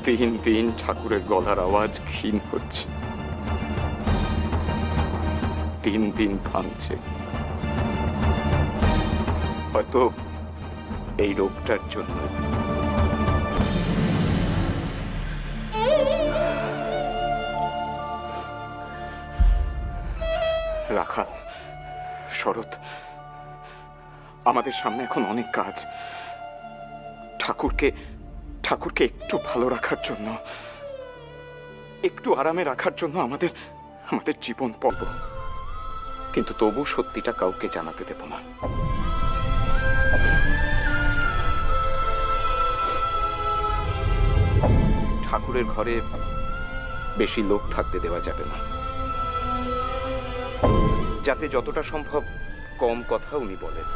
দিন দিন ঠাকুরের গলার আওয়াজ ক্ষীণ হচ্ছে, দিন দিন ভাঙছে। হয়তো এই রোগটার জন্য। রাখাল, শরৎ, আমাদের সামনে এখন অনেক কাজ। ঠাকুরকে একটু ভালো রাখার জন্য, একটু আরামে রাখার জন্য আমাদের জীবন পর্ব। কিন্তু তবু সত্যিটা কাউকে জানাতে দেব না। ঠাকুরের ঘরে বেশি লোক থাকতে দেওয়া যাবে না, যাতে যতটা সম্ভব কম কথা উনি বলেন।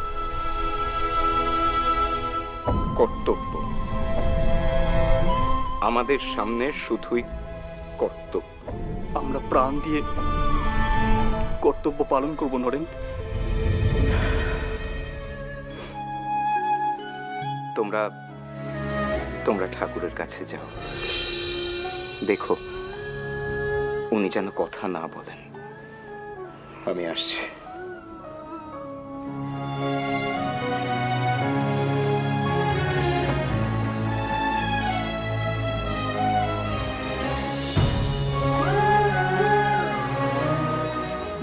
কর্তব্য, আমাদের সামনে শুধুই কর্তব্য। আমরা প্রাণ দিয়ে কর্তব্য পালন করব নরেন। তোমরা ঠাকুরের কাছে যাও, দেখো উনি যেন কথা না বলেন। আমি আসছি।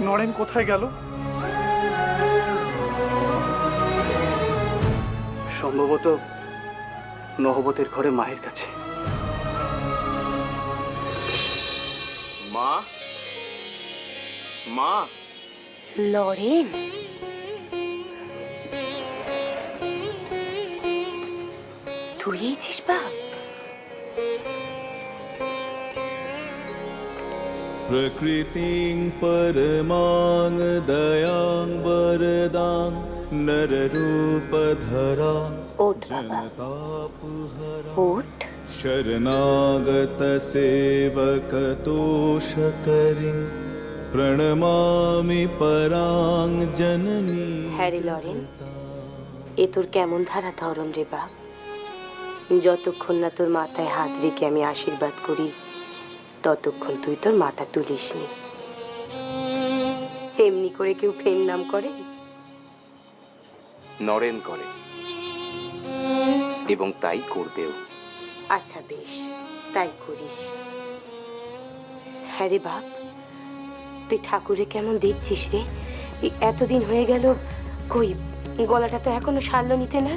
নরেন কোথায় গেল? সম্ভবত নহবতের ঘরে মায়ের কাছে। মা, মা। লরেন, তুই এইছিস বাপ? प्रकृतिं परमां दयां वरदां नररूपधरा ওঠ বাবা, जनतापहरा ওঠ। शरणागत सेवकतोषकरीं प्रणमामि परां जननी। হ্যাঁ রে লরেন, এ তোর কেমন ধারা ধরন রে বাপ? যতক্ষণ না তোর মাথায় হাত রেখে আমি আশীর্বাদ করি, ততক্ষণ তুই তোর মাথা তুলিস নি। এমনি করে কেউ ফের নাম করে? নরেন করে, এবং তাই করবেও। আচ্ছা বেশ, তাই করিস। হ্যাঁ রে বাপ, তুই ঠাকুরে কেমন দেখছিস রে? এই এতদিন হয়ে গেল, কই গলাটা তো এখনো সারল নিতে না।